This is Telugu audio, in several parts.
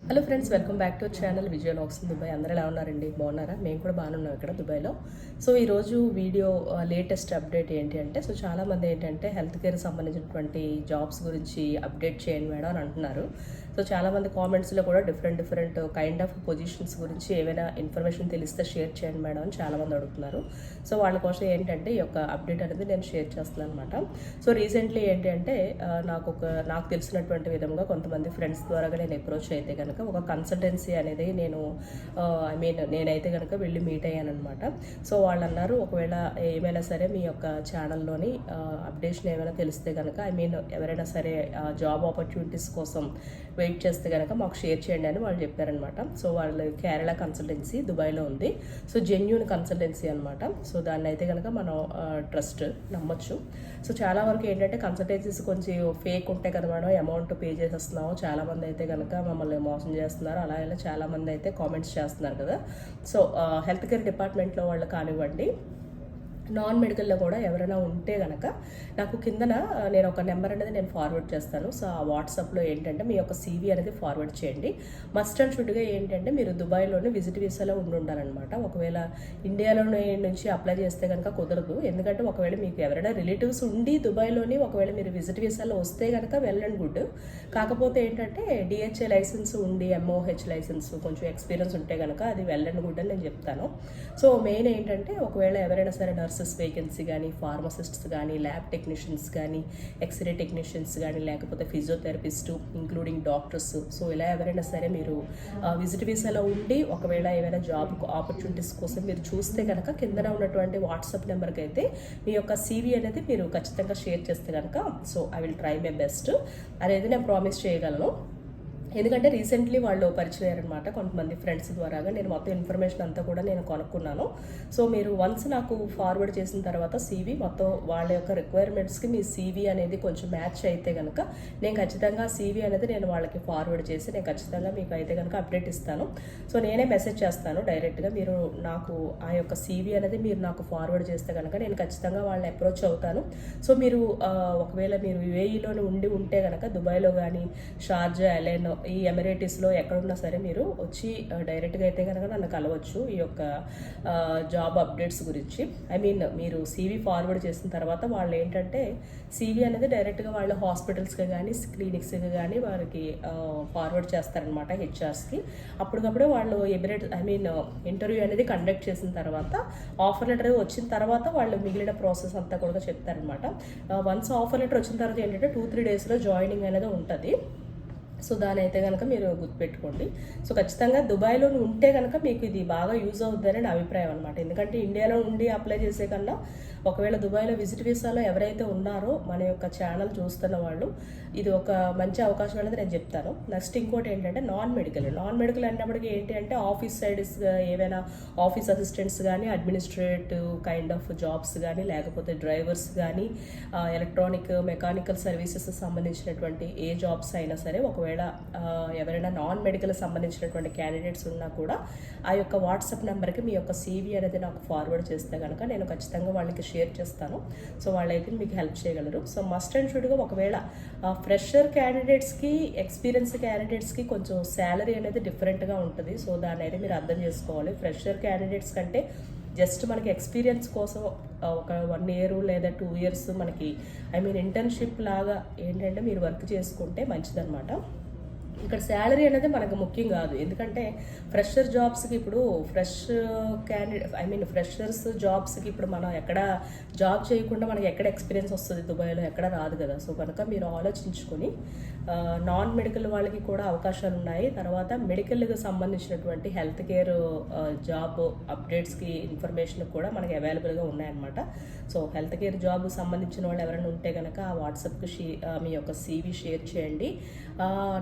Hello friends, welcome back to channel Vijaya logs in Dubai. అందరూ ఎలా ఉన్నారండి? బాగున్నారా? మేము కూడా బాగానే ఉన్నాం ఇక్కడ దుబాయ్లో. సో ఈరోజు వీడియో లేటెస్ట్ అప్డేట్ ఏంటి అంటే, సో చాలామంది ఏంటంటే హెల్త్ కేర్ సంబంధించినటువంటి జాబ్స్ గురించి అప్డేట్ చేయండి మేడం అని అంటున్నారు. సో చాలామంది కామెంట్స్లో కూడా డిఫరెంట్ కైండ్ ఆఫ్ పొజిషన్స్ గురించి ఏమైనా ఇన్ఫర్మేషన్ తెలిస్తే షేర్ చేయండి మేడం అని చాలామంది అడుగుతున్నారు. సో వాళ్ళ కోసం ఏంటంటే ఈ యొక్క అప్డేట్ అనేది నేను షేర్ చేస్తున్నాను అనమాట. సో రీసెంట్లీ ఏంటి అంటే నాకు తెలిసినటువంటి విధంగా కొంతమంది ఫ్రెండ్స్ ద్వారా నేను అప్రోచ్ అయితే కనుక ఒక కన్సల్టెన్సీ అనేది నేనైతే కనుక వెళ్ళి మీట్ అయ్యాను అనమాట. సో వాళ్ళు అన్నారు, ఒకవేళ ఏమైనా సరే మీ యొక్క ఛానల్లోని అప్డేషన్ ఏమైనా తెలిస్తే కనుక ఎవరైనా సరే జాబ్ ఆపర్చునిటీస్ కోసం వెయిట్ చేస్తే కనుక మాకు షేర్ చేయండి అని వాళ్ళు చెప్పారనమాట. సో వాళ్ళు కేరళ కన్సల్టెన్సీ దుబాయ్లో ఉంది. సో జెన్యూన్ కన్సల్టెన్సీ అనమాట. సో దాన్ని అయితే కనుక మనం ట్రస్ట్ నమ్మొచ్చు. సో చాలా వరకు ఏంటంటే కన్సల్టెన్సీస్ కొంచెం ఫేక్ ఉంటాయి కదా మేడం, అమౌంట్ పే చేసేస్తున్నాము, చాలామంది అయితే కనుక మమ్మల్ని మోసం చేస్తున్నారు, అలా ఇలా చాలామంది అయితే కామెంట్స్ చేస్తున్నారు కదా. సో హెల్త్ కేర్ డిపార్ట్మెంట్లో వాళ్ళు కానివ్వండి, నాన్ మెడికల్లో కూడా ఎవరైనా ఉంటే కనుక నాకు కిందన నేను ఒక నెంబర్ అనేది నేను ఫార్వర్డ్ చేస్తాను. సో ఆ వాట్సాప్లో ఏంటంటే మీ యొక్క CV అనేది ఫార్వర్డ్ చేయండి. మస్ట్ అండ్ షుడ్గా ఏంటంటే మీరు దుబాయ్లోనే విజిట్ వీసాలో ఉండాలన్నమాట. ఒకవేళ ఇండియాలోనే నుంచి అప్లై చేస్తే కనుక కుదరదు. ఎందుకంటే ఒకవేళ మీకు ఎవరైనా రిలేటివ్స్ ఉండి దుబాయ్లోని ఒకవేళ మీరు విజిట్ వీసాలో వస్తే కనుక వెల్ అండ్ గుడ్. కాకపోతే ఏంటంటే DHA లైసెన్స్ ఉండి MOH లైసెన్స్ కొంచెం ఎక్స్పీరియన్స్ ఉంటే కనుక అది వెల్ అండ్ గుడ్ అని నేను చెప్తాను. సో మెయిన్ ఏంటంటే ఒకవేళ ఎవరైనా సరే నర్సెస్ వేకెన్సీ కానీ, ఫార్మసిస్ట్స్ కానీ, ల్యాబ్ టెక్నీషియన్స్ కానీ, ఎక్స్రే టెక్నీషియన్స్ కానీ, లేకపోతే ఫిజియోథెరపిస్టు ఇంక్లూడింగ్ డాక్టర్స్, సో ఇలా ఎవరైనా సరే మీరు విజిట్ వీసాలో ఉండి ఒకవేళ ఏమైనా జాబ్ ఆపర్చునిటీస్ కోసం మీరు చూస్తే కనుక కిందన ఉన్నటువంటి వాట్సాప్ నెంబర్కి అయితే మీ యొక్క CV అనేది మీరు ఖచ్చితంగా షేర్ చేస్తే కనుక so I will try my best అనేది నేను ప్రామిస్ చేయగలను. ఎందుకంటే రీసెంట్లీ వాళ్ళు పరిచయం అయ్యారనమాట కొంతమంది ఫ్రెండ్స్ ద్వారాగా. నేను మొత్తం ఇన్ఫర్మేషన్ అంతా కూడా నేను కొనుక్కున్నాను. సో మీరు వన్స్ నాకు ఫార్వర్డ్ చేసిన తర్వాత CV మొత్తం వాళ్ళ యొక్క రిక్వైర్మెంట్స్కి మీ CV అనేది కొంచెం మ్యాచ్ అయితే కనుక నేను ఖచ్చితంగా CV అనేది నేను వాళ్ళకి ఫార్వర్డ్ చేసి నేను ఖచ్చితంగా మీకు అయితే కనుక అప్డేట్ ఇస్తాను. సో నేనే మెసేజ్ చేస్తాను డైరెక్ట్గా. మీరు నాకు ఆ యొక్క CV అనేది మీరు నాకు ఫార్వర్డ్ చేస్తే కనుక నేను ఖచ్చితంగా వాళ్ళని అప్రోచ్ అవుతాను. సో మీరు ఒకవేళ మీరు UAEలోనే ఉంటే కనుక దుబాయ్లో కానీ, షార్జా, అలైన్, ఈ ఎమిరేటిస్లో ఎక్కడున్నా సరే మీరు వచ్చి డైరెక్ట్గా అయితే కనుక నన్ను కలవచ్చు ఈ యొక్క జాబ్ అప్డేట్స్ గురించి. మీరు CV ఫార్వర్డ్ చేసిన తర్వాత వాళ్ళు ఏంటంటే CV అనేది డైరెక్ట్గా వాళ్ళ హాస్పిటల్స్కి కానీ, క్లినిక్స్కి కానీ వారికి ఫార్వర్డ్ చేస్తారనమాట, HRస్కి. అప్పటికప్పుడే వాళ్ళు ఇంటర్వ్యూ అనేది కండక్ట్ చేసిన తర్వాత ఆఫర్ లెటర్ వచ్చిన తర్వాత వాళ్ళు మిగిలిన ప్రాసెస్ అంతా కూడా చెప్తారనమాట. వన్స్ ఆఫర్ లెటర్ వచ్చిన తర్వాత ఏంటంటే 2-3 డేస్లో జాయినింగ్ అనేది ఉంటుంది. సో దాని అయితే కనుక మీరు గుర్తుపెట్టుకోండి. సో ఖచ్చితంగా దుబాయ్లో ఉంటే కనుక మీకు ఇది బాగా యూజ్ అవుతుందని నా అభిప్రాయం అనమాట. ఎందుకంటే ఇండియాలో ఉండి అప్లై చేసే కన్నా ఒకవేళ దుబాయ్లో విజిట్ వీసాలో ఎవరైతే ఉన్నారో మన యొక్క ఛానల్ చూస్తున్న వాళ్ళు ఇది ఒక మంచి అవకాశం అనేది నేను చెప్తాను. నెక్స్ట్ ఇంకోటి ఏంటంటే నాన్ మెడికల్ అన్నప్పటికీ ఏంటి అంటే ఆఫీస్ సైడ్స్ ఏవైనా ఆఫీస్ అసిస్టెంట్స్ కానీ, అడ్మినిస్ట్రేటివ్ కైండ్ ఆఫ్ జాబ్స్ కానీ, లేకపోతే డ్రైవర్స్ కానీ, ఎలక్ట్రానిక్ మెకానికల్ సర్వీసెస్ సంబంధించినటువంటి ఏ జాబ్స్ అయినా సరే ఒకవేళ ఎవరైనా నాన్ మెడికల్ సంబంధించినటువంటి క్యాండిడేట్స్ ఉన్నా కూడా ఆ యొక్క వాట్సాప్ నెంబర్కి మీ యొక్క CV అనేది నాకు ఫార్వర్డ్ చేస్తే కనుక నేను ఖచ్చితంగా వాళ్ళకి షేర్ చేస్తాను. సో వాళ్ళైతే మీకు హెల్ప్ చేయగలరు. సో మస్ట్ అండ్ షుడ్గా ఒకవేళ ఫ్రెషర్ క్యాండిడేట్స్కి, ఎక్స్పీరియన్స్ క్యాండిడేట్స్కి కొంచెం శాలరీ అనేది డిఫరెంట్గా ఉంటుంది. సో దాన్ని అయితే మీరు అర్థం చేసుకోవాలి. ఫ్రెషర్ క్యాండిడేట్స్ కంటే జస్ట్ మనకి ఎక్స్పీరియన్స్ కోసం ఒక 1 year లేదా 2 years మనకి ఇంటర్న్షిప్ లాగా ఏంటంటే మీరు వర్క్ చేసుకుంటే మంచిదన్నమాట. ఇక్కడ శాలరీ అనేది మనకు ముఖ్యం కాదు. ఎందుకంటే ఫ్రెషర్ జాబ్స్కి ఇప్పుడు ఫ్రెషర్స్ జాబ్స్కి ఇప్పుడు మనం ఎక్కడ జాబ్ చేయకుండా మనకి ఎక్కడ ఎక్స్పీరియన్స్ వస్తుంది దుబాయ్లో, ఎక్కడ రాదు కదా. సో కనుక మీరు ఆలోచించుకొని నాన్ మెడికల్ వాళ్ళకి కూడా అవకాశాలు ఉన్నాయి. తర్వాత మెడికల్కి సంబంధించినటువంటి హెల్త్ కేర్ జాబ్ అప్డేట్స్కి ఇన్ఫర్మేషన్ కూడా మనకి అవైలబుల్గా ఉన్నాయన్నమాట. సో హెల్త్ కేర్ జాబ్ సంబంధించిన వాళ్ళు ఎవరైనా ఉంటే కనుక ఆ వాట్సాప్కి మీ యొక్క CV షేర్ చేయండి.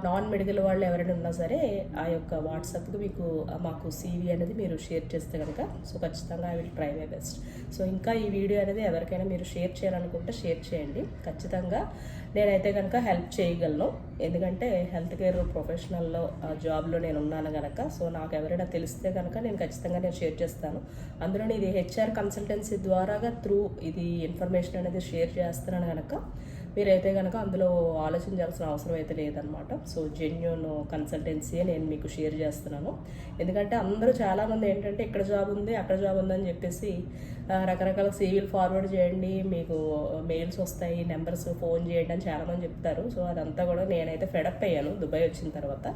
నాన్ మెడికల్ వాళ్ళు ఎవరైనా ఉన్నా సరే ఆ యొక్క వాట్సాప్కి మాకు CV అనేది మీరు షేర్ చేస్తే కనుక సో ఖచ్చితంగా I will try my best. So ఇంకా ఈ వీడియో అనేది ఎవరికైనా మీరు షేర్ చేయాలనుకుంటే షేర్ చేయండి. ఖచ్చితంగా నేనైతే కనుక హెల్ప్ చేయగలను. ఎందుకంటే హెల్త్ కేర్ ప్రొఫెషనల్లో జాబ్లో నేను ఉన్నాను కనుక సో నాకు ఎవరైనా తెలిస్తే కనుక నేను ఖచ్చితంగా షేర్ చేస్తాను. అందులో ఇది HR కన్సల్టెన్సీ ద్వారాగా ఇది ఇన్ఫర్మేషన్ అనేది షేర్ చేస్తున్నాను కనుక మీరైతే కనుక అందులో ఆలోచించాల్సిన అవసరం అయితే లేదనమాట. సో జెన్యూన్ కన్సల్టెన్సీయే నేను మీకు షేర్ చేస్తున్నాను. ఎందుకంటే అందరూ చాలామంది ఏంటంటే ఇక్కడ జాబ్ ఉంది అక్కడ జాబ్ ఉందని చెప్పేసి రకరకాల సీవీలు ఫార్వర్డ్ చేయండి, మీకు మెయిల్స్ వస్తాయి, నెంబర్స్ ఫోన్ చేయండి అని చాలామంది చెప్తారు. సో అదంతా కూడా నేనైతే ఫెడప్ అయ్యాను దుబాయ్ వచ్చిన తర్వాత.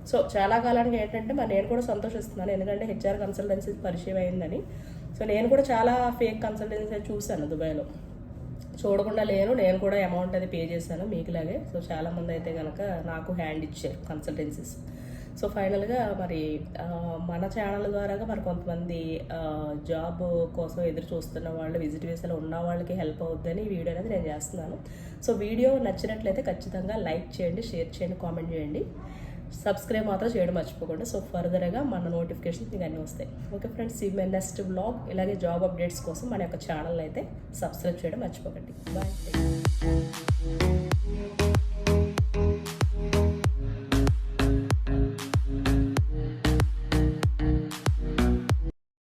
సో చాలా కాలానికి ఏంటంటే మరి నేను కూడా సంతోషిస్తున్నాను, ఎందుకంటే హెచ్ఆర్ కన్సల్టెన్సీ పరిచయం అయిందని. సో నేను కూడా చాలా ఫేక్ కన్సల్టెన్సీ చూశాను దుబాయ్లో, చూడకుండా లేను. నేను కూడా అమౌంట్ అది పే చేశాను మీకులాగే. సో చాలామంది అయితే కనుక నాకు హ్యాండ్ ఇచ్చారు కన్సల్టెన్సీస్. సో ఫైనల్గా మరి మన ఛానల్ ద్వారాగా మరి కొంతమంది జాబ్ కోసం ఎదురు చూస్తున్న వాళ్ళు, విజిట్ వీసాలో ఉన్న వాళ్ళకి హెల్ప్ అవుద్దని ఈ వీడియో అనేది నేను చేస్తున్నాను. సో వీడియో నచ్చినట్లయితే ఖచ్చితంగా లైక్ చేయండి, షేర్ చేయండి, కామెంట్ చేయండి, సబ్స్క్రైబ్ మాత్రం చేయడం మర్చిపోకండి. సో ఫర్దర్గా మన నోటిఫికేషన్స్ మీకు అన్నీ వస్తాయి. ఓకే ఫ్రెండ్స్, ఈ మై నెక్స్ట్ వ్లాగ్ ఇలాగే జాబ్ అప్డేట్స్ కోసం మన యొక్క ఛానల్ అయితే సబ్స్క్రైబ్ చేయడం మర్చిపోకండి. బాయ్.